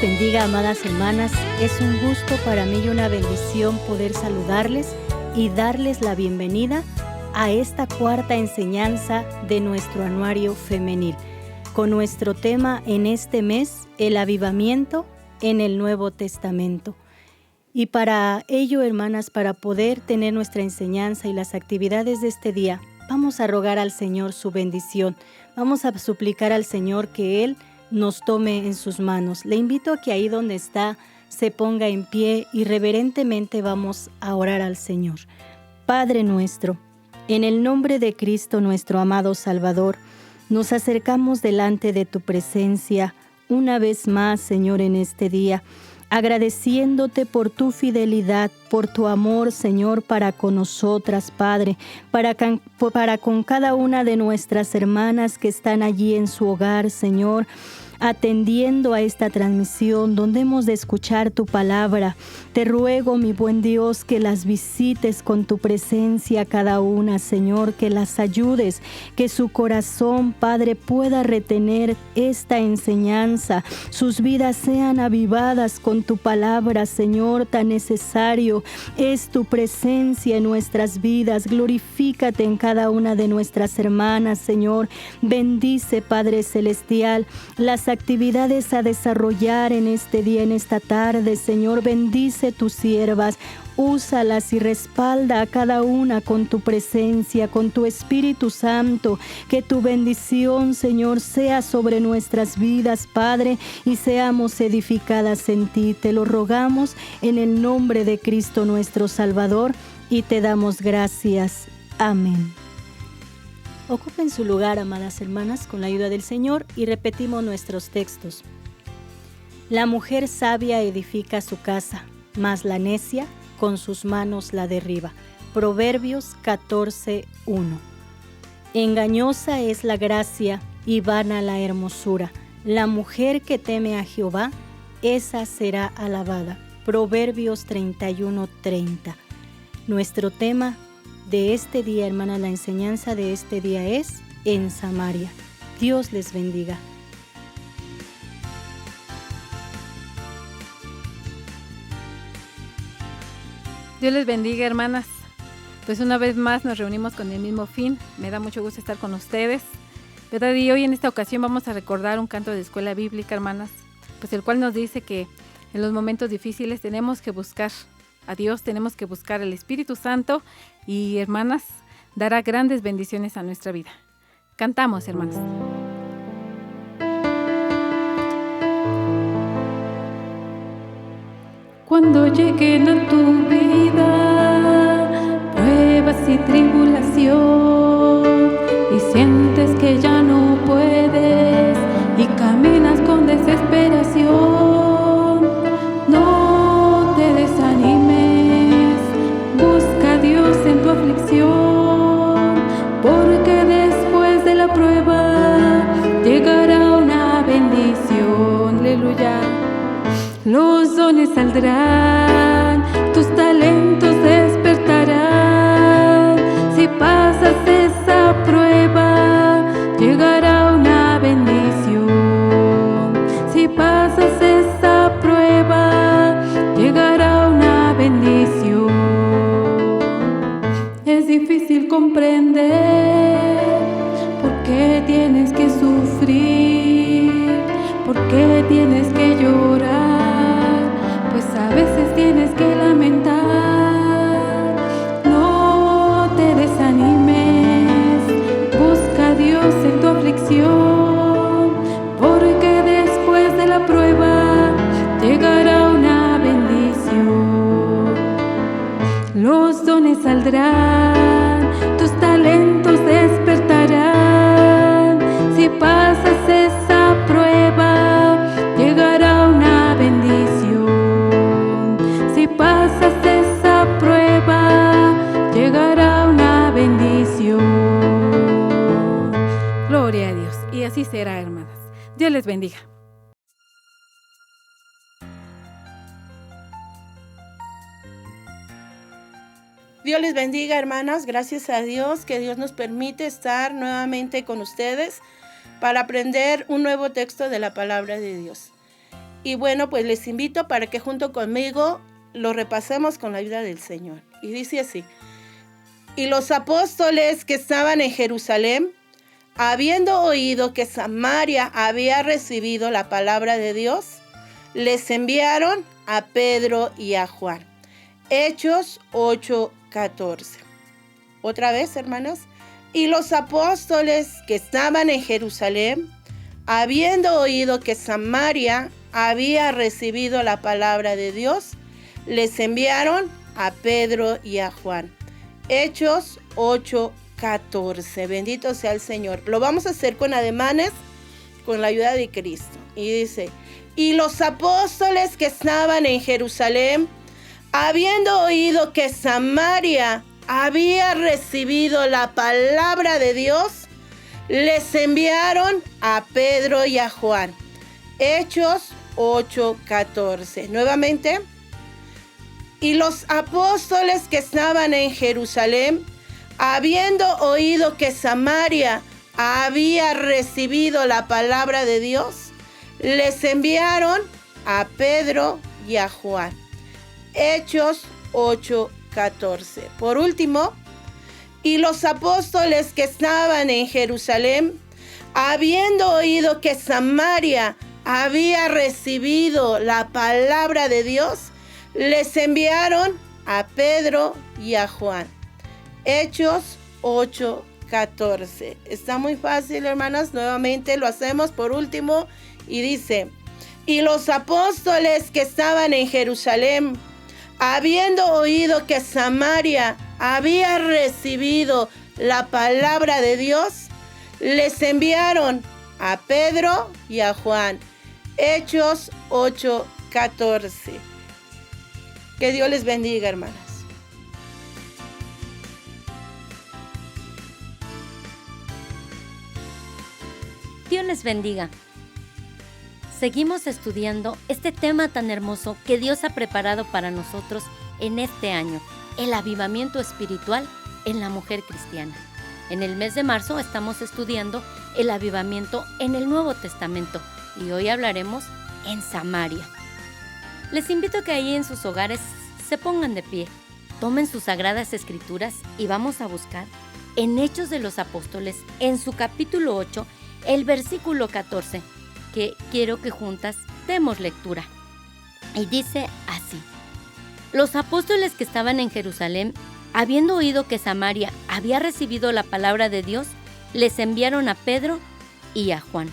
les bendiga, amadas hermanas. Es un gusto para mí y una bendición poder saludarles y darles la bienvenida a esta cuarta enseñanza de nuestro anuario femenil, con nuestro tema en este mes, el avivamiento en el Nuevo Testamento. Y para ello, hermanas, para poder tener nuestra enseñanza y las actividades de este día, vamos a rogar al Señor su bendición. Vamos a suplicar al Señor que Él nos tome en sus manos. Le invito a que ahí donde está se ponga en pie y reverentemente vamos a orar al Señor. Padre nuestro, en el nombre de Cristo nuestro amado Salvador, nos acercamos delante de tu presencia una vez más, Señor, en este día, agradeciéndote por tu fidelidad, por tu amor, Señor, para con nosotras, Padre, para con cada una de nuestras hermanas que están allí en su hogar, Señor, atendiendo a esta transmisión donde hemos de escuchar tu palabra. Te ruego, mi buen Dios, que las visites con tu presencia cada una, Señor, que las ayudes, que su corazón, Padre, pueda retener esta enseñanza, sus vidas sean avivadas con tu palabra, Señor, tan necesario es tu presencia en nuestras vidas. Glorifícate en cada una de nuestras hermanas, Señor. Bendice, Padre Celestial, las actividades a desarrollar en este día, en esta tarde, Señor. Bendice tus siervas, úsalas y respalda a cada una con tu presencia, con tu Espíritu Santo. Que tu bendición, Señor, sea sobre nuestras vidas, Padre, y seamos edificadas en ti. Te lo rogamos en el nombre de Cristo nuestro Salvador y te damos gracias. Amén. Ocupen su lugar, amadas hermanas, con la ayuda del Señor, y repetimos nuestros textos. La mujer sabia edifica su casa, mas la necia con sus manos la derriba. Proverbios 14:1. Engañosa es la gracia y vana la hermosura. La mujer que teme a Jehová, esa será alabada. Proverbios 31:30. Nuestro tema de este día, hermana, la enseñanza de este día es en Samaria. Dios les bendiga. Dios les bendiga, hermanas. Pues una vez más nos reunimos con el mismo fin. Me da mucho gusto estar con ustedes, ¿verdad? Y hoy en esta ocasión vamos a recordar un canto de escuela bíblica, hermanas, pues el cual nos dice que en los momentos difíciles tenemos que buscar a Dios, tenemos que buscar al Espíritu Santo y, hermanas, dará grandes bendiciones a nuestra vida. Cantamos, hermanas. Cuando lleguen a tu vida pruebas y tribulación y sientes que ya no puedes y caminas con desesperación, no te desanimes, busca a Dios en tu aflicción, porque después de la prueba llegará una bendición. Aleluya. Los dones saldrán, tus talentos despertarán. Si pasas esa prueba, llegará una bendición. Si pasas esa prueba, llegará una bendición. Es difícil comprender por qué tienes que sufrir, por qué tienes que llorar. A veces tienes que lamentar, no te desanimes, busca a Dios en tu aflicción, porque después de la prueba llegará una bendición. Los dones saldrán, tus talentos despertarán, si pasas esa prueba llegará una bendición. Si pasas esa prueba, llegará una bendición. Gloria a Dios. Y así será, hermanas. Dios les bendiga. Dios les bendiga, hermanas. Gracias a Dios que Dios nos permite estar nuevamente con ustedes para aprender un nuevo texto de la palabra de Dios. Y bueno, pues les invito para que junto conmigo lo repasemos con la ayuda del Señor. Y dice así: y los apóstoles que estaban en Jerusalén, habiendo oído que Samaria había recibido la palabra de Dios, les enviaron a Pedro y a Juan. Hechos 8:14. Otra vez, hermanos. Y los apóstoles que estaban en Jerusalén, habiendo oído que Samaria había recibido la palabra de Dios, les enviaron a Pedro y a Juan. Hechos 8:14. Bendito sea el Señor. Lo vamos a hacer con ademanes, con la ayuda de Cristo. Y dice: y los apóstoles que estaban en Jerusalén, habiendo oído que Samaria había recibido la palabra de Dios, les enviaron a Pedro y a Juan. Hechos 8:14. Nuevamente. Y los apóstoles que estaban en Jerusalén, habiendo oído que Samaria había recibido la palabra de Dios, les enviaron a Pedro y a Juan. Hechos 8:14. Por último, y los apóstoles que estaban en Jerusalén, habiendo oído que Samaria había recibido la palabra de Dios, les enviaron a Pedro y a Juan. Hechos 8:14. Está muy fácil, hermanas. Nuevamente lo hacemos por último. Y dice: y los apóstoles que estaban en Jerusalén, habiendo oído que Samaria había recibido la palabra de Dios, les enviaron a Pedro y a Juan. Hechos 8:14. Que Dios les bendiga, hermanas. Dios les bendiga. Seguimos estudiando este tema tan hermoso que Dios ha preparado para nosotros en este año, el avivamiento espiritual en la mujer cristiana. En el mes de marzo estamos estudiando el avivamiento en el Nuevo Testamento y hoy hablaremos en Samaria. Les invito a que ahí en sus hogares se pongan de pie, tomen sus sagradas escrituras y vamos a buscar en Hechos de los Apóstoles, en su capítulo 8, el versículo 14, que quiero que juntas demos lectura. Y dice así: los apóstoles que estaban en Jerusalén, habiendo oído que Samaria había recibido la palabra de Dios, les enviaron a Pedro y a Juan.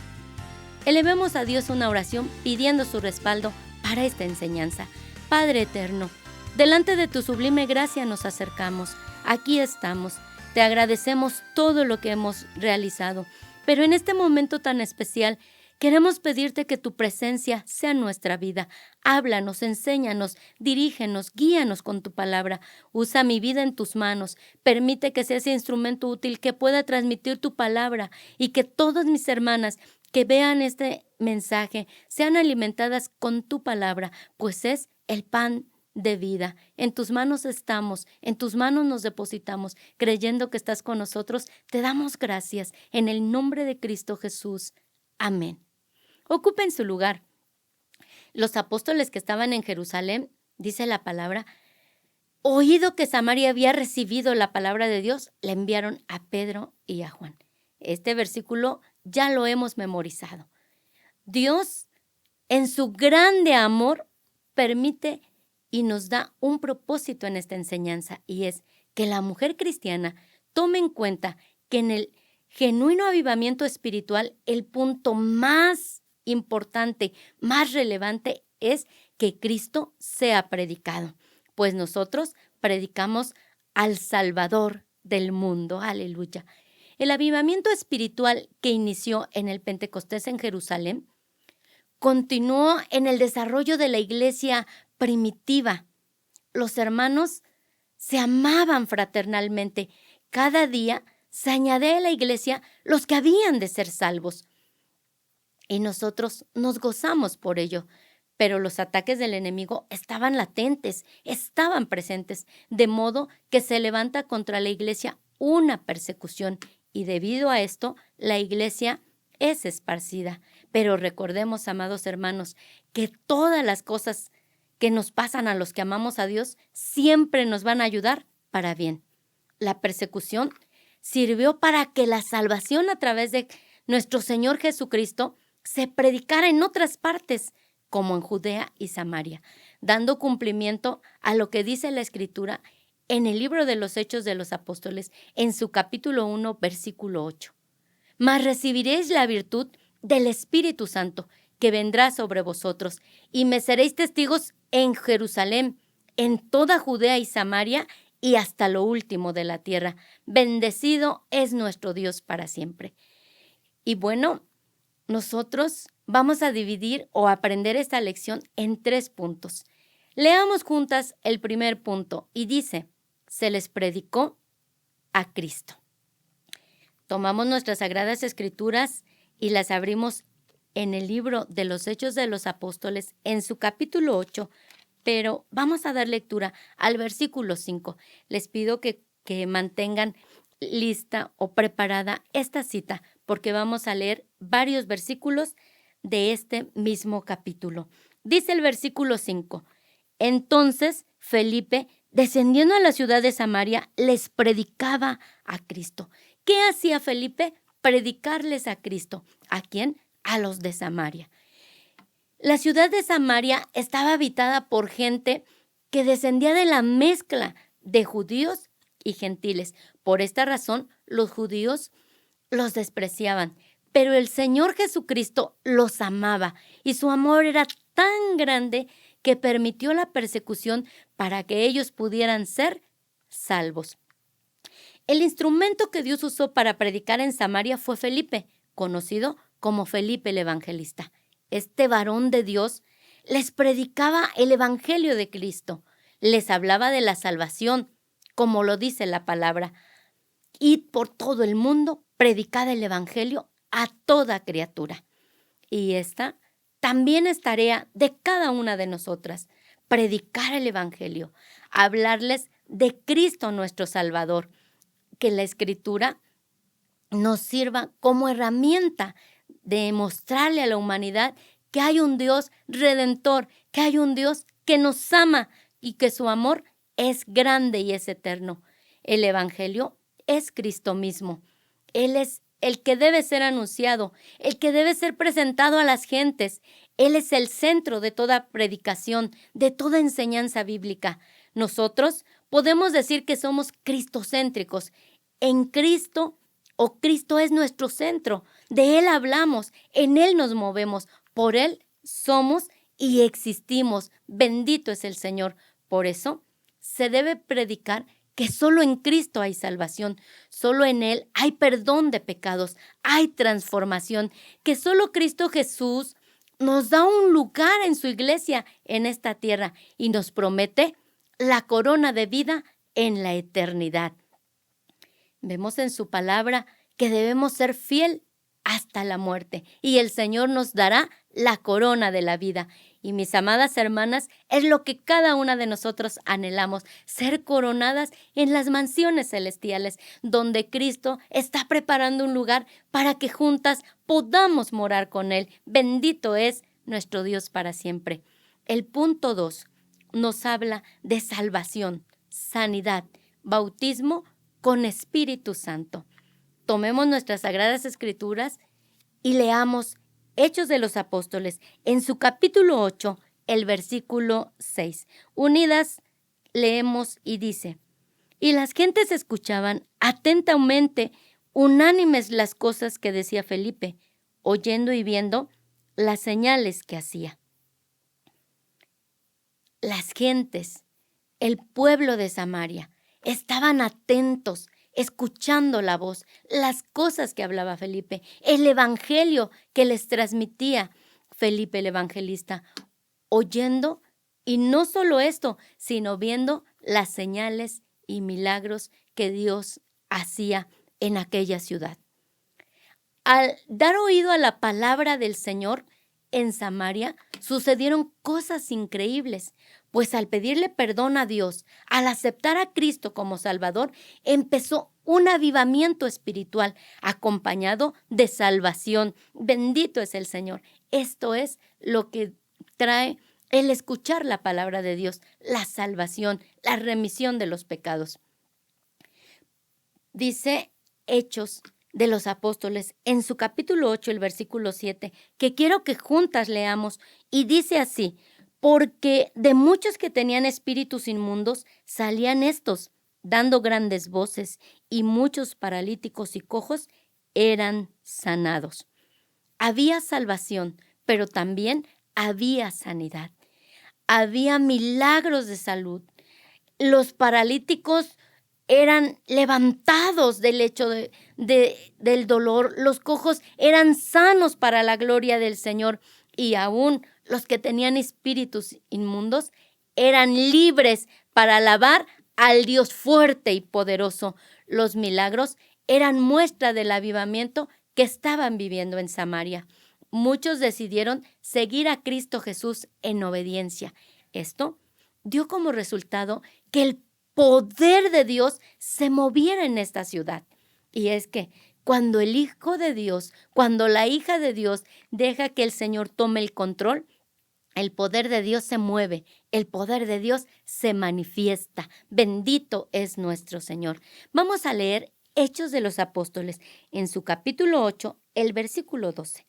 Elevemos a Dios una oración pidiendo su respaldo para esta enseñanza. Padre eterno, delante de tu sublime gracia nos acercamos. Aquí estamos. Te agradecemos todo lo que hemos realizado. Pero en este momento tan especial, queremos pedirte que tu presencia sea en nuestra vida. Háblanos, enséñanos, dirígenos, guíanos con tu palabra. Usa mi vida en tus manos. Permite que sea ese instrumento útil que pueda transmitir tu palabra y que todas mis hermanas que vean este mensaje sean alimentadas con tu palabra, pues es el pan de vida. En tus manos estamos, en tus manos nos depositamos, creyendo que estás con nosotros. Te damos gracias en el nombre de Cristo Jesús. Amén. Ocupen su lugar. Los apóstoles que estaban en Jerusalén, dice la palabra, oído que Samaria había recibido la palabra de Dios, le enviaron a Pedro y a Juan. Este versículo ya lo hemos memorizado. Dios, en su grande amor, permite y nos da un propósito en esta enseñanza, y es que la mujer cristiana tome en cuenta que en el genuino avivamiento espiritual, el punto más importante, más relevante es que Cristo sea predicado, pues nosotros predicamos al Salvador del mundo. Aleluya. El avivamiento espiritual que inició en el Pentecostés en Jerusalén continuó en el desarrollo de la iglesia primitiva. Los hermanos se amaban fraternalmente. Cada día se añadía a la iglesia los que habían de ser salvos. Y nosotros nos gozamos por ello. Pero los ataques del enemigo estaban latentes, estaban presentes, de modo que se levanta contra la iglesia una persecución. Y debido a esto, la iglesia es esparcida. Pero recordemos, amados hermanos, que todas las cosas que nos pasan a los que amamos a Dios siempre nos van a ayudar para bien. La persecución sirvió para que la salvación a través de nuestro Señor Jesucristo se predicara en otras partes, como en Judea y Samaria, dando cumplimiento a lo que dice la Escritura en el libro de los Hechos de los Apóstoles, en su capítulo 1, versículo 8. Mas recibiréis la virtud del Espíritu Santo, que vendrá sobre vosotros, y me seréis testigos en Jerusalén, en toda Judea y Samaria, y hasta lo último de la tierra. Bendecido es nuestro Dios para siempre. Y bueno, nosotros vamos a dividir o aprender esta lección en 3 puntos. Leamos juntas el primer punto y dice, se les predicó a Cristo. Tomamos nuestras Sagradas Escrituras y las abrimos en el libro de los Hechos de los Apóstoles en su capítulo 8, pero vamos a dar lectura al versículo 5. Les pido que mantengan lista o preparada esta cita porque vamos a leer varios versículos de este mismo capítulo. Dice el versículo 5, entonces Felipe, descendiendo a la ciudad de Samaria, les predicaba a Cristo. ¿Qué hacía Felipe? Predicarles a Cristo. ¿A quién? A los de Samaria. La ciudad de Samaria estaba habitada por gente que descendía de la mezcla de judíos y gentiles. Por esta razón, los judíos los despreciaban, pero el Señor Jesucristo los amaba y su amor era tan grande que permitió la persecución para que ellos pudieran ser salvos. El instrumento que Dios usó para predicar en Samaria fue Felipe, conocido como Felipe el Evangelista. Este varón de Dios les predicaba el Evangelio de Cristo, les hablaba de la salvación, como lo dice la palabra. Id por todo el mundo, predicad el Evangelio a toda criatura. Y esta también es tarea de cada una de nosotras, predicar el Evangelio, hablarles de Cristo nuestro Salvador, que la Escritura nos sirva como herramienta de mostrarle a la humanidad que hay un Dios redentor, que hay un Dios que nos ama y que su amor es grande y es eterno. El Evangelio es Cristo mismo. Él es el que debe ser anunciado, el que debe ser presentado a las gentes. Él es el centro de toda predicación, de toda enseñanza bíblica. Nosotros podemos decir que somos cristocéntricos. En Cristo, Cristo es nuestro centro. De Él hablamos, en Él nos movemos, por Él somos y existimos. Bendito es el Señor. Por eso se debe predicar que solo en Cristo hay salvación, solo en Él hay perdón de pecados, hay transformación, que solo Cristo Jesús nos da un lugar en su iglesia en esta tierra y nos promete la corona de vida en la eternidad. Vemos en su palabra que debemos ser fiel hasta la muerte y el Señor nos dará la corona de la vida. Y mis amadas hermanas, es lo que cada una de nosotros anhelamos, ser coronadas en las mansiones celestiales, donde Cristo está preparando un lugar para que juntas podamos morar con Él. Bendito es nuestro Dios para siempre. El punto 2 nos habla de salvación, sanidad, bautismo con Espíritu Santo. Tomemos nuestras Sagradas Escrituras y leamos Hechos de los Apóstoles, en su capítulo 8, el versículo 6. Unidas leemos y dice, y las gentes escuchaban atentamente, unánimes las cosas que decía Felipe, oyendo y viendo las señales que hacía. Las gentes, el pueblo de Samaria, estaban atentos, escuchando la voz, las cosas que hablaba Felipe, el evangelio que les transmitía Felipe el Evangelista, oyendo, y no solo esto, sino viendo las señales y milagros que Dios hacía en aquella ciudad. Al dar oído a la palabra del Señor en Samaria, sucedieron cosas increíbles, pues al pedirle perdón a Dios, al aceptar a Cristo como Salvador, empezó un avivamiento espiritual acompañado de salvación. Bendito es el Señor. Esto es lo que trae el escuchar la palabra de Dios, la salvación, la remisión de los pecados. Dice Hechos de los Apóstoles en su capítulo 8, el versículo 7, que quiero que juntas leamos, y dice así: porque de muchos que tenían espíritus inmundos salían estos, dando grandes voces, y muchos paralíticos y cojos eran sanados. Había salvación, pero también había sanidad. Había milagros de salud. Los paralíticos eran levantados del lecho del dolor. Los cojos eran sanos para la gloria del Señor. Y aún los que tenían espíritus inmundos eran libres para alabar al Dios fuerte y poderoso. Los milagros eran muestra del avivamiento que estaban viviendo en Samaria. Muchos decidieron seguir a Cristo Jesús en obediencia. Esto dio como resultado que el poder de Dios se moviera en esta ciudad. Y es que cuando el Hijo de Dios, cuando la hija de Dios deja que el Señor tome el control, el poder de Dios se mueve, el poder de Dios se manifiesta. Bendito es nuestro Señor. Vamos a leer Hechos de los Apóstoles en su capítulo 8, el versículo 12.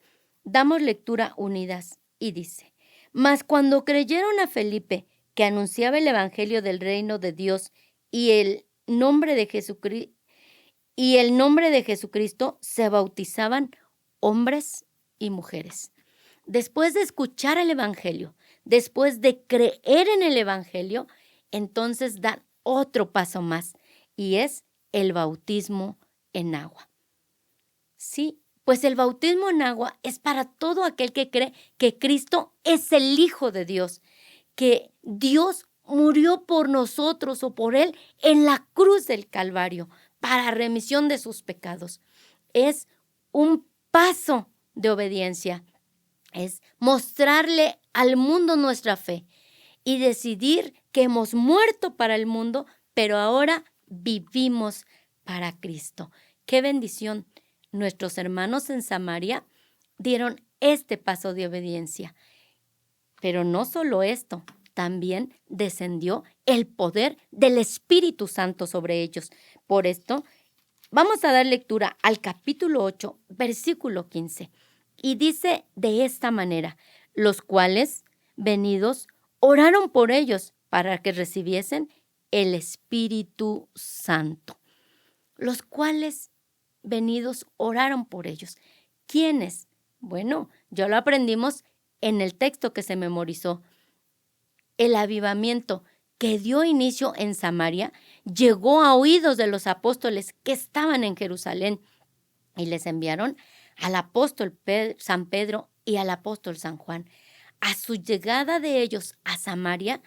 Damos lectura unidas y dice: mas cuando creyeron a Felipe, que anunciaba el evangelio del reino de Dios y el nombre de Jesucristo, se bautizaban hombres y mujeres. Después de escuchar el evangelio, después de creer en el evangelio, entonces dan otro paso más, y es el bautismo en agua. Sí, pues el bautismo en agua es para todo aquel que cree que Cristo es el Hijo de Dios, que Dios murió por nosotros o por Él en la cruz del Calvario para remisión de sus pecados. Es un paso de obediencia, es mostrarle al mundo nuestra fe y decidir que hemos muerto para el mundo, pero ahora vivimos para Cristo. ¡Qué bendición! Nuestros hermanos en Samaria dieron este paso de obediencia. Pero no solo esto, también descendió el poder del Espíritu Santo sobre ellos. Por esto, vamos a dar lectura al capítulo 8, versículo 15. Y dice de esta manera: los cuales, venidos, oraron por ellos para que recibiesen el Espíritu Santo. Los cuales, venidos, oraron por ellos. ¿Quiénes? Bueno, ya lo aprendimos en el texto que se memorizó. El avivamiento que dio inicio en Samaria llegó a oídos de los apóstoles que estaban en Jerusalén y les enviaron al apóstol San Pedro y al apóstol San Juan. A su llegada de ellos a Samaria,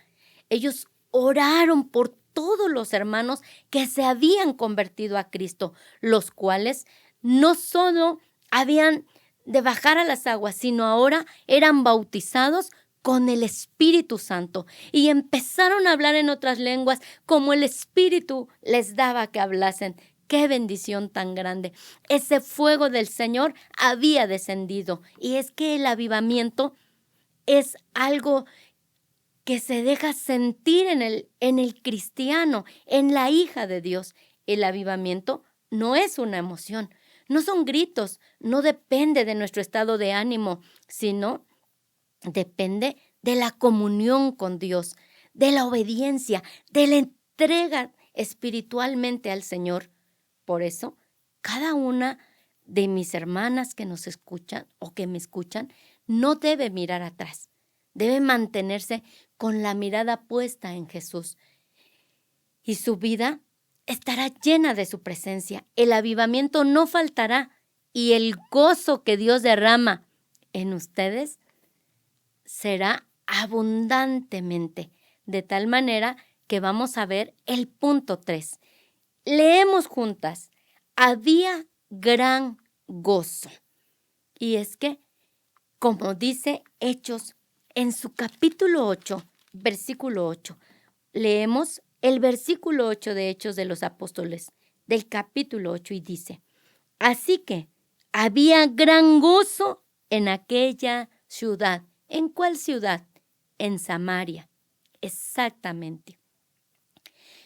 ellos oraron por todos los hermanos que se habían convertido a Cristo, los cuales no solo habían de bajar a las aguas, sino ahora eran bautizados con el Espíritu Santo y empezaron a hablar en otras lenguas como el Espíritu les daba que hablasen. ¡Qué bendición tan grande! Ese fuego del Señor había descendido, y es que el avivamiento es algo que se deja sentir en el cristiano, en la hija de Dios. El avivamiento no es una emoción, no son gritos, no depende de nuestro estado de ánimo, sino depende de la comunión con Dios, de la obediencia, de la entrega espiritualmente al Señor. Por eso, cada una de mis hermanas que nos escuchan o que me escuchan no debe mirar atrás, debe mantenerse con la mirada puesta en Jesús. Y su vida estará llena de su presencia. El avivamiento no faltará y el gozo que Dios derrama en ustedes será abundantemente, de tal manera que vamos a ver el punto 3. Leemos juntas: había gran gozo. Y es que, como dice Hechos en su capítulo 8, versículo 8, leemos el versículo 8 de Hechos de los Apóstoles. del capítulo 8 y dice: así que había gran gozo en aquella ciudad. ¿En cuál ciudad? En Samaria. Exactamente.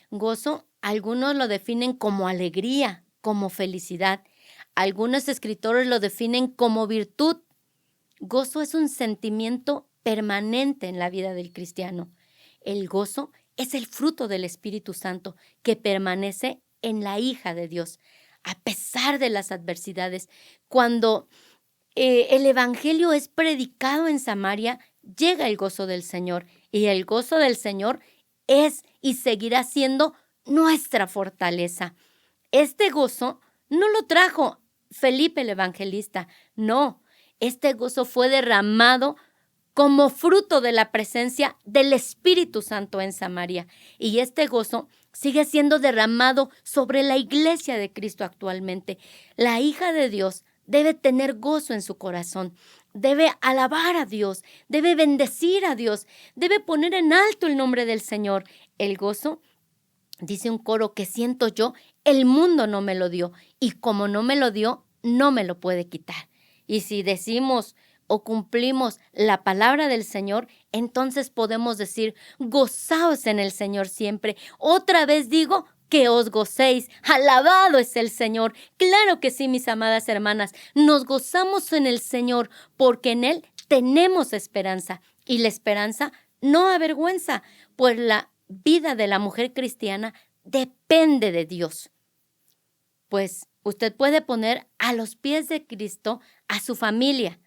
Gozo, algunos lo definen como alegría, como felicidad. Algunos escritores lo definen como virtud. Gozo es un sentimiento permanente en la vida del cristiano. El gozo es el fruto del Espíritu Santo que permanece en la hija de Dios, a pesar de las adversidades. Cuando el evangelio es predicado en Samaria, llega el gozo del Señor, y el gozo del Señor es y seguirá siendo nuestra fortaleza. Este gozo no lo trajo Felipe el evangelista, no. Este gozo fue derramado como fruto de la presencia del Espíritu Santo en Samaria. Y este gozo sigue siendo derramado sobre la iglesia de Cristo actualmente. La hija de Dios debe tener gozo en su corazón, debe alabar a Dios, debe bendecir a Dios, debe poner en alto el nombre del Señor. El gozo, dice un coro que siento yo, el mundo no me lo dio, y como no me lo dio, no me lo puede quitar. Y si decimos o cumplimos la palabra del Señor, entonces podemos decir: gozaos en el Señor siempre. Otra vez digo, que os gocéis. Alabado es el Señor. Claro que sí, mis amadas hermanas, nos gozamos en el Señor porque en Él tenemos esperanza. Y la esperanza no avergüenza, pues la vida de la mujer cristiana depende de Dios. Pues usted puede poner a los pies de Cristo a su familia,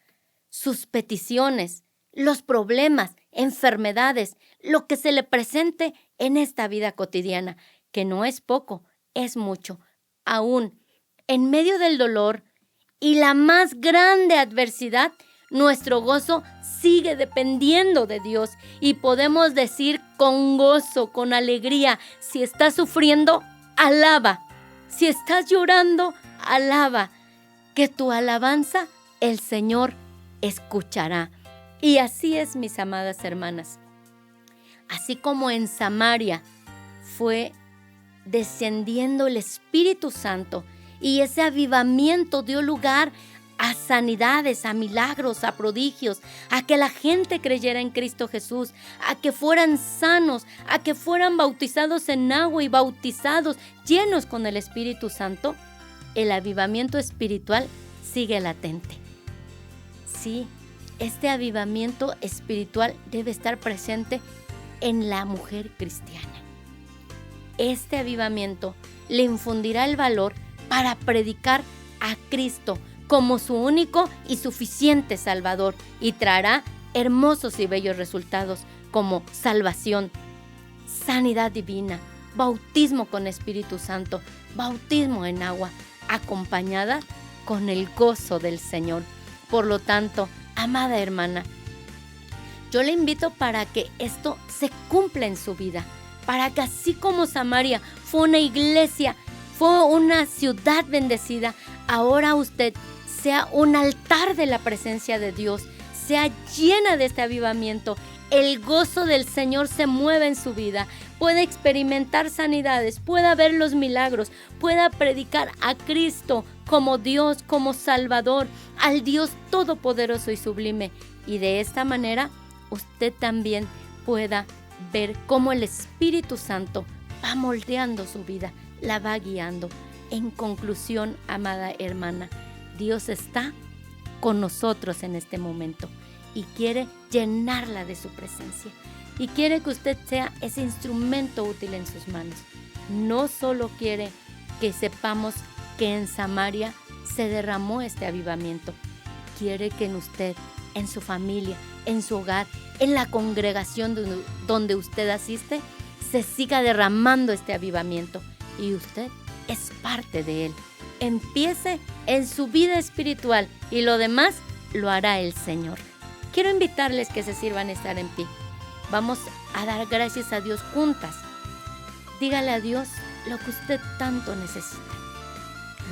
sus peticiones, los problemas, enfermedades, lo que se le presente en esta vida cotidiana, que no es poco, es mucho. Aún en medio del dolor y la más grande adversidad, nuestro gozo sigue dependiendo de Dios y podemos decir con gozo, con alegría: si estás sufriendo, alaba. Si estás llorando, alaba. Que tu alabanza el Señor escuchará. Y así es, mis amadas hermanas. Así como en Samaria fue descendiendo el Espíritu Santo y ese avivamiento dio lugar a sanidades, a milagros, a prodigios, a que la gente creyera en Cristo Jesús, a que fueran sanos, a que fueran bautizados en agua y bautizados, llenos con el Espíritu Santo, el avivamiento espiritual sigue latente. Sí, este avivamiento espiritual debe estar presente en la mujer cristiana. Este avivamiento le infundirá el valor para predicar a Cristo como su único y suficiente Salvador y traerá hermosos y bellos resultados como salvación, sanidad divina, bautismo con Espíritu Santo, bautismo en agua, acompañada con el gozo del Señor. Por lo tanto, amada hermana, yo le invito para que esto se cumpla en su vida, para que así como Samaria fue una iglesia, fue una ciudad bendecida, ahora usted sea un altar de la presencia de Dios, sea llena de este avivamiento. El gozo del Señor se mueve en su vida, pueda experimentar sanidades, pueda ver los milagros, pueda predicar a Cristo como Dios, como Salvador, al Dios todopoderoso y sublime. Y de esta manera usted también pueda ver cómo el Espíritu Santo va moldeando su vida, la va guiando. En conclusión, amada hermana, Dios está con nosotros en este momento y quiere llenarla de su presencia y quiere que usted sea ese instrumento útil en sus manos. No solo quiere que sepamos que en Samaria se derramó este avivamiento, quiere que en usted, en su familia, en su hogar, en la congregación donde usted asiste, se siga derramando este avivamiento y usted es parte de él. Empiece en su vida espiritual y lo demás lo hará el Señor. Quiero invitarles que se sirvan a estar en pie. Vamos a dar gracias a Dios juntas. Dígale a Dios lo que usted tanto necesita,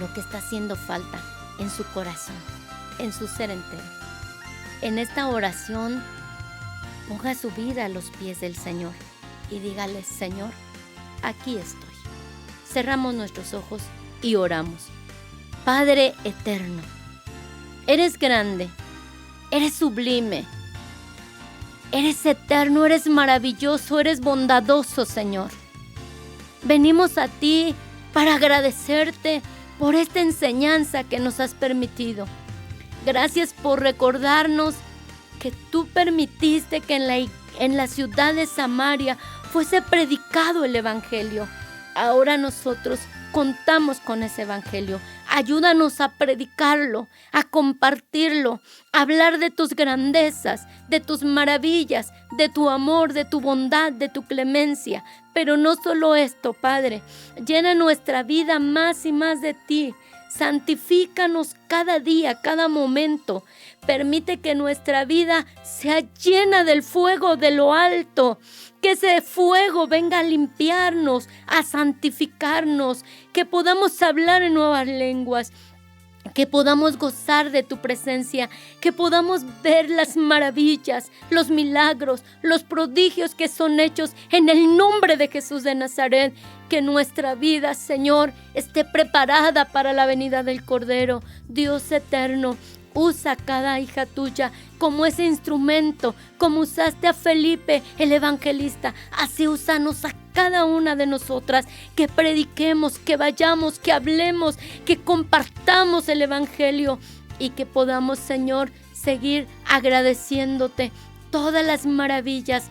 lo que está haciendo falta en su corazón, en su ser entero. En esta oración, ponga su vida a los pies del Señor y dígale: Señor, aquí estoy. cerramos nuestros ojos y oramos. Padre eterno, eres grande, eres sublime, eres eterno, eres maravilloso, eres bondadoso, Señor. Venimos a ti para agradecerte por esta enseñanza que nos has permitido. Gracias por recordarnos que tú permitiste que en la ciudad de Samaria fuese predicado el Evangelio. Ahora nosotros contamos con ese Evangelio. Ayúdanos a predicarlo, a compartirlo, a hablar de tus grandezas, de tus maravillas, de tu amor, de tu bondad, de tu clemencia. Pero no solo esto, Padre, llena nuestra vida más y más de ti. Santifícanos cada día, cada momento. Permite que nuestra vida sea llena del fuego de lo alto. Que ese fuego venga a limpiarnos, a santificarnos. Que podamos hablar en nuevas lenguas. Que podamos gozar de tu presencia. Que podamos ver las maravillas, los milagros, los prodigios que son hechos en el nombre de Jesús de Nazaret. Que nuestra vida, Señor, esté preparada para la venida del Cordero. Dios eterno, usa a cada hija tuya como ese instrumento, como usaste a Felipe, el evangelista. Así úsanos a cada una de nosotras, que prediquemos, que vayamos, que hablemos, que compartamos el Evangelio y que podamos, Señor, seguir agradeciéndote todas las maravillas,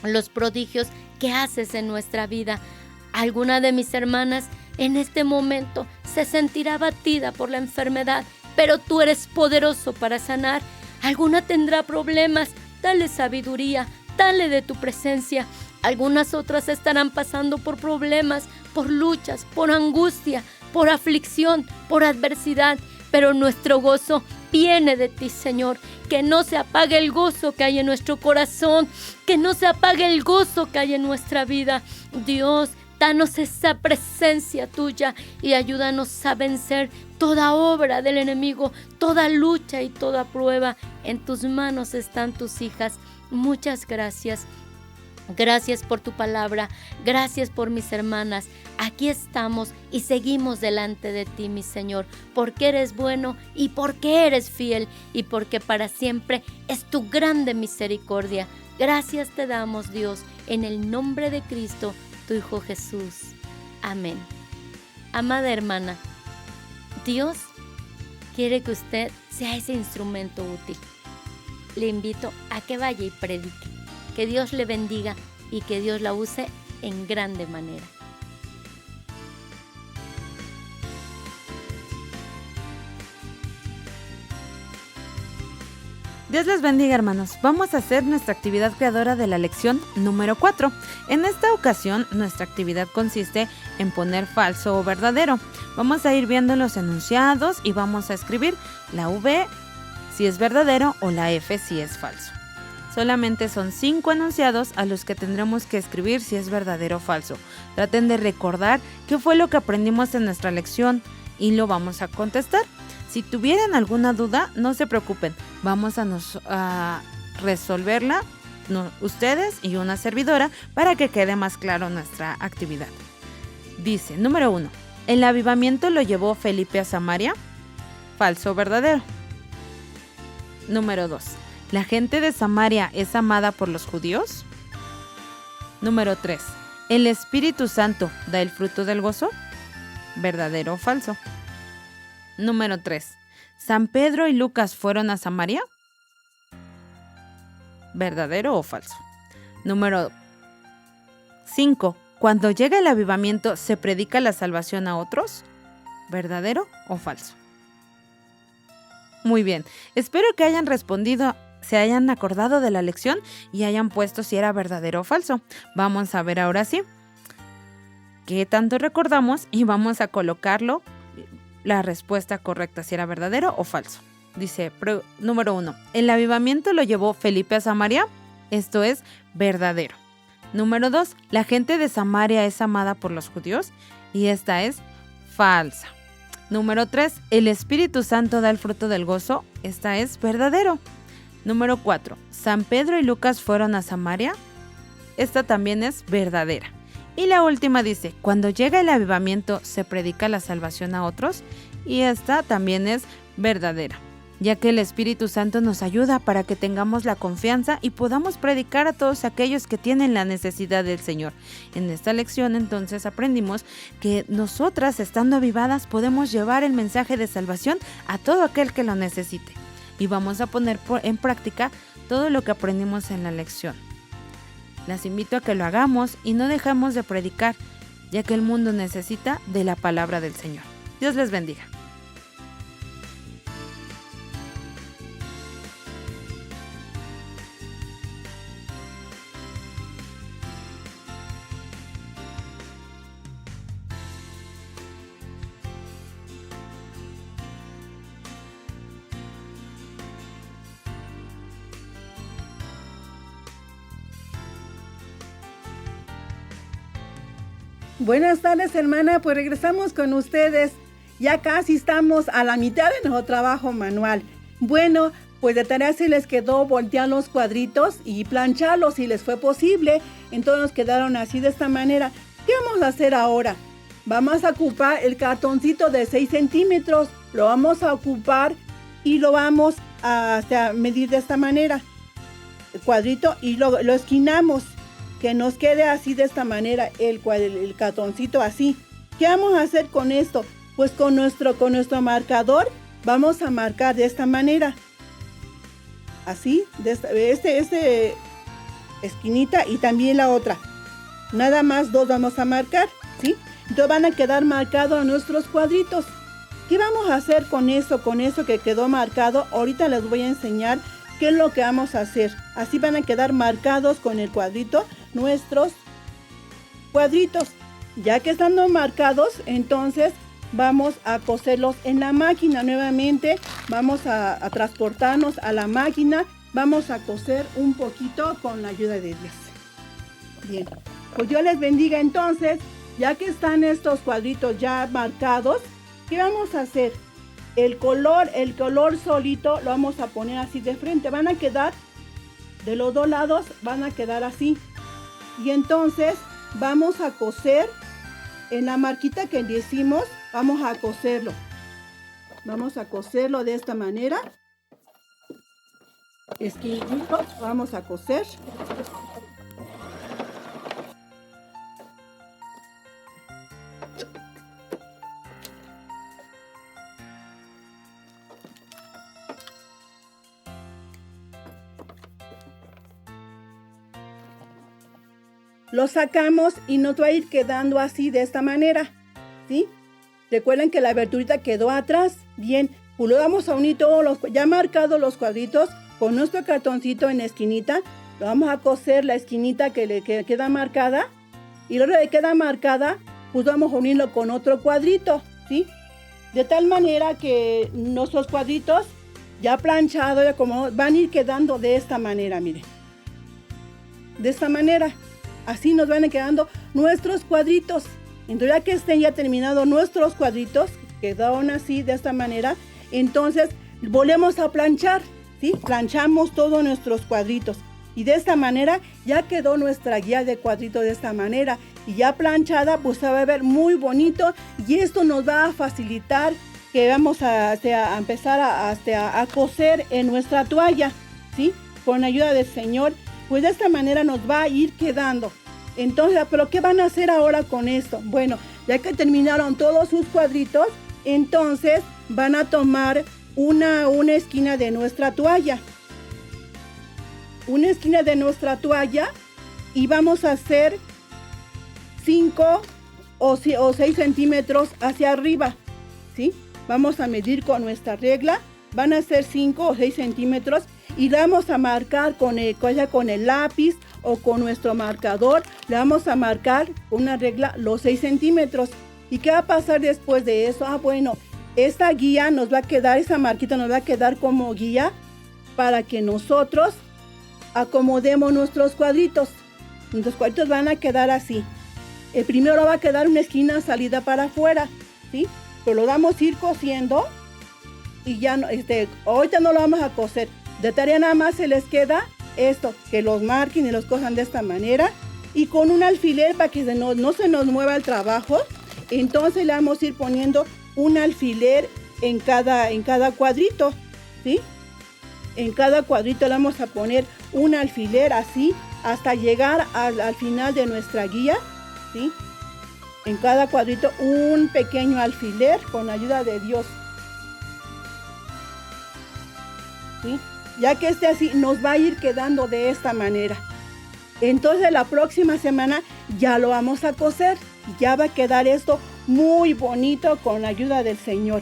los prodigios que haces en nuestra vida. Alguna de mis hermanas en este momento se sentirá abatida por la enfermedad, pero tú eres poderoso para sanar. Alguna tendrá problemas, dale sabiduría, dale de tu presencia. Algunas otras estarán pasando por problemas, por luchas, por angustia, por aflicción, por adversidad, pero nuestro gozo viene de ti, Señor. Que no se apague el gozo que hay en nuestro corazón, que no se apague el gozo que hay en nuestra vida. Dios, danos esa presencia tuya y ayúdanos a vencer toda obra del enemigo, toda lucha y toda prueba. En tus manos están tus hijas. Muchas gracias. Gracias por tu palabra. Gracias por mis hermanas. Aquí estamos y seguimos delante de ti, mi Señor, porque eres bueno y porque eres fiel y porque para siempre es tu grande misericordia. Gracias te damos, Dios, en el nombre de Cristo, tu Hijo Jesús. Amén. Amada hermana, Dios quiere que usted sea ese instrumento útil. Le invito a que vaya y predique. Que Dios le bendiga y que Dios la use en grande manera. Dios les bendiga, hermanos. Vamos a hacer nuestra actividad creadora de la lección número 4. En esta ocasión, nuestra actividad consiste en poner falso o verdadero. Vamos a ir viendo los enunciados y vamos a escribir la V si es verdadero o la F si es falso. Solamente son 5 enunciados a los que tendremos que escribir si es verdadero o falso. Traten de recordar qué fue lo que aprendimos en nuestra lección y lo vamos a contestar. Si tuvieran alguna duda, no se preocupen. Vamos a resolverla ustedes y una servidora para que quede más claro nuestra actividad. Dice, número 1. ¿El avivamiento lo llevó Felipe a Samaria? ¿Falso o verdadero? Número 2. ¿La gente de Samaria es amada por los judíos? Número 3. ¿El Espíritu Santo da el fruto del gozo? ¿Verdadero o falso? Número 3. ¿San Pedro y Lucas fueron a Samaria? ¿Verdadero o falso? Número 5. Cuando llega el avivamiento, ¿se predica la salvación a otros? ¿Verdadero o falso? Muy bien, espero que hayan respondido, se hayan acordado de la lección y hayan puesto si era verdadero o falso. Vamos a ver ahora sí qué tanto recordamos y vamos a colocarlo la respuesta correcta, si era verdadero o falso. Dice, número 1, ¿el avivamiento lo llevó Felipe a Samaria? Esto es verdadero. Número 2, ¿la gente de Samaria es amada por los judíos? Y esta es falsa. Número 3, ¿el Espíritu Santo da el fruto del gozo? Esta es verdadero. Número 4, ¿San Pedro y Lucas fueron a Samaria? Esta también es verdadera. Y la última dice, cuando llega el avivamiento, ¿se predica la salvación a otros? Y esta también es verdadera, ya que el Espíritu Santo nos ayuda para que tengamos la confianza y podamos predicar a todos aquellos que tienen la necesidad del Señor. En esta lección entonces aprendimos que nosotras, estando avivadas, podemos llevar el mensaje de salvación a todo aquel que lo necesite. Y vamos a poner en práctica todo lo que aprendimos en la lección. Las invito a que lo hagamos y no dejemos de predicar, ya que el mundo necesita de la palabra del Señor. Dios les bendiga. Buenas tardes, hermana, pues regresamos con ustedes. Ya casi estamos a la mitad de nuestro trabajo manual. Bueno, pues de tarea se les quedó voltear los cuadritos y plancharlos si les fue posible. Entonces nos quedaron así de esta manera. ¿Qué vamos a hacer ahora? Vamos a ocupar el cartoncito de 6 centímetros. Lo vamos a ocupar y lo vamos a medir de esta manera. El cuadrito y lo esquinamos. Que nos quede así de esta manera el cartoncito así. ¿Qué vamos a hacer con esto? Pues con nuestro marcador vamos a marcar de esta manera. Así, de este esquinita y también la otra. Nada más 2 vamos a marcar, ¿sí? Entonces van a quedar marcados nuestros cuadritos. ¿Qué vamos a hacer con eso que quedó marcado? Ahorita les voy a enseñar qué es lo que vamos a hacer. Así van a quedar marcados con el cuadrito nuestros cuadritos. Ya que están marcados, entonces vamos a coserlos en la máquina nuevamente. Vamos a transportarnos a la máquina. Vamos a coser un poquito con la ayuda de Dios. Bien, pues Dios les bendiga. Entonces, ya que están estos cuadritos ya marcados, ¿qué vamos a hacer? El color solito lo vamos a poner así de frente. Van a quedar de los 2 lados, van a quedar así. Y entonces vamos a coser en la marquita que le hicimos. Vamos a coserlo. Vamos a coserlo de esta manera. Esquinitos, vamos a coser. Lo sacamos y nos va a ir quedando así de esta manera, ¿sí? Recuerden que la aberturita quedó atrás. Bien, pues lo vamos a unir todos ya marcados los cuadritos con nuestro cartoncito en la esquinita. Lo vamos a coser la esquinita que queda marcada. Y luego que queda marcada, pues vamos a unirlo con otro cuadrito, ¿sí? De tal manera que nuestros cuadritos ya planchados, ya como van a ir quedando de esta manera, miren. De esta manera. Así nos van quedando nuestros cuadritos. Entonces ya que estén ya terminados nuestros cuadritos, quedaron así de esta manera, entonces volvemos a planchar, ¿sí? Planchamos todos nuestros cuadritos. Y de esta manera ya quedó nuestra guía de cuadritos de esta manera. Y ya planchada, pues se va a ver muy bonito. Y esto nos va a facilitar que vamos a empezar a coser en nuestra toalla, ¿sí? Con ayuda del Señor. Pues de esta manera nos va a ir quedando. Entonces, ¿pero qué van a hacer ahora con esto? Bueno, ya que terminaron todos sus cuadritos, entonces van a tomar una esquina de nuestra toalla. Una esquina de nuestra toalla y vamos a hacer 5 o 6 centímetros hacia arriba, ¿sí? Vamos a medir con nuestra regla. Van a ser 5 o 6 centímetros. Y vamos a marcar con el lápiz o con nuestro marcador. Le vamos a marcar una regla los 6 centímetros. ¿Y qué va a pasar después de eso? Bueno, esta guía nos va a quedar, esa marquita nos va a quedar como guía para que nosotros acomodemos nuestros cuadritos. Nuestros cuadritos van a quedar así. El primero va a quedar una esquina salida para afuera, ¿sí? Pero lo vamos a ir cosiendo y ya no, ahorita no lo vamos a coser. De tarea nada más se les queda esto, que los marquen y los cojan de esta manera Y con un alfiler para que no se nos mueva el trabajo, entonces le vamos a ir poniendo un alfiler en cada cuadrito, ¿sí? En cada cuadrito le vamos a poner un alfiler así hasta llegar al final de nuestra guía, ¿sí? En cada cuadrito un pequeño alfiler con la ayuda de Dios, ¿sí? Ya que esté así, nos va a ir quedando de esta manera. Entonces la próxima semana ya lo vamos a coser. Ya va a quedar esto muy bonito con la ayuda del Señor.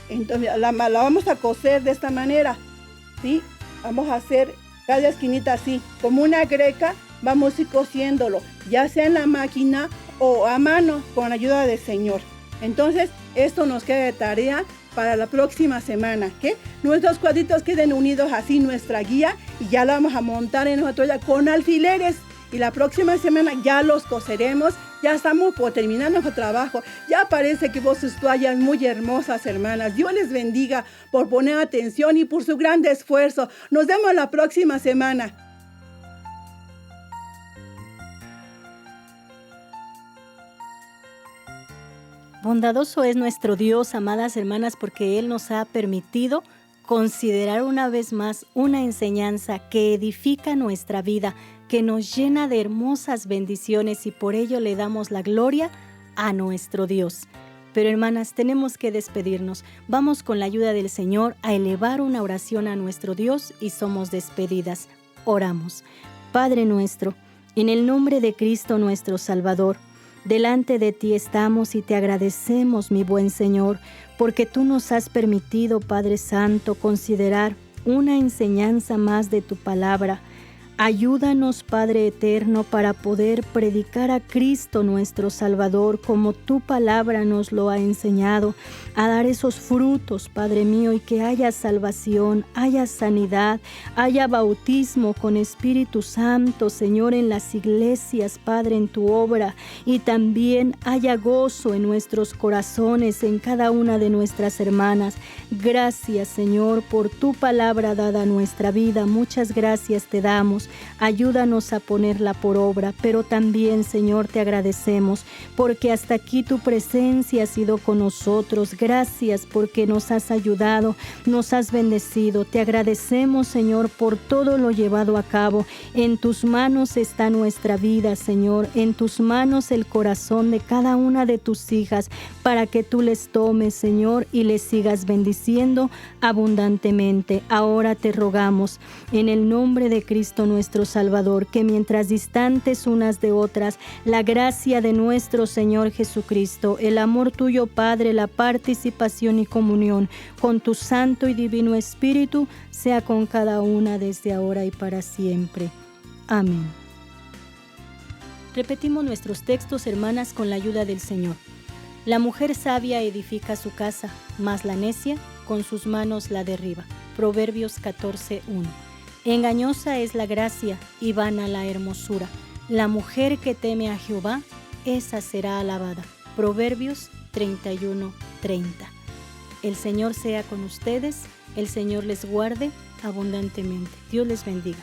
Entonces la vamos a coser de esta manera, ¿sí? Vamos a hacer cada esquinita así, como una greca. Vamos a ir cosiéndolo, ya sea en la máquina o a mano, con la ayuda del Señor. Entonces esto nos queda de tarea para la próxima semana, que nuestros cuadritos queden unidos así, nuestra guía, y ya la vamos a montar en nuestra toalla con alfileres. Y la próxima semana ya los coseremos. Ya estamos por terminar nuestro trabajo. Ya parece que vos sus toallas muy hermosas, hermanas. Dios les bendiga por poner atención y por su gran esfuerzo. Nos vemos la próxima semana. Bondadoso es nuestro Dios, amadas hermanas, porque Él nos ha permitido considerar una vez más una enseñanza que edifica nuestra vida, que nos llena de hermosas bendiciones, y por ello le damos la gloria a nuestro Dios. Pero hermanas, tenemos que despedirnos. Vamos con la ayuda del Señor a elevar una oración a nuestro Dios y somos despedidas. Oramos. Padre nuestro, en el nombre de Cristo nuestro Salvador, delante de ti estamos y te agradecemos, mi buen Señor, porque tú nos has permitido, Padre Santo, considerar una enseñanza más de tu palabra. Ayúdanos, Padre eterno, para poder predicar a Cristo nuestro Salvador como tu palabra nos lo ha enseñado, a dar esos frutos, Padre mío, y que haya salvación, haya sanidad, haya bautismo con Espíritu Santo, Señor, en las iglesias, Padre, en tu obra, y también haya gozo en nuestros corazones, en cada una de nuestras hermanas. Gracias, Señor, por tu palabra dada a nuestra vida. Muchas gracias te damos. Ayúdanos a ponerla por obra, pero también, Señor, te agradecemos porque hasta aquí tu presencia ha sido con nosotros. Gracias porque nos has ayudado, nos has bendecido. Te agradecemos, Señor, por todo lo llevado a cabo. En tus manos está nuestra vida, Señor, en tus manos el corazón de cada una de tus hijas, para que tú les tomes, Señor, y les sigas bendiciendo abundantemente. Ahora te rogamos, en el nombre de Cristo nuestro Salvador, que mientras distantes unas de otras, la gracia de nuestro Señor Jesucristo, el amor tuyo, Padre, la participación y comunión con tu Santo y Divino Espíritu, sea con cada una desde ahora y para siempre. Amén. Repetimos nuestros textos, hermanas, con la ayuda del Señor. La mujer sabia edifica su casa, mas la necia con sus manos la derriba. Proverbios 14:1. Engañosa es la gracia y vana la hermosura. La mujer que teme a Jehová, esa será alabada. Proverbios 31:30. El Señor sea con ustedes, el Señor les guarde abundantemente. Dios les bendiga.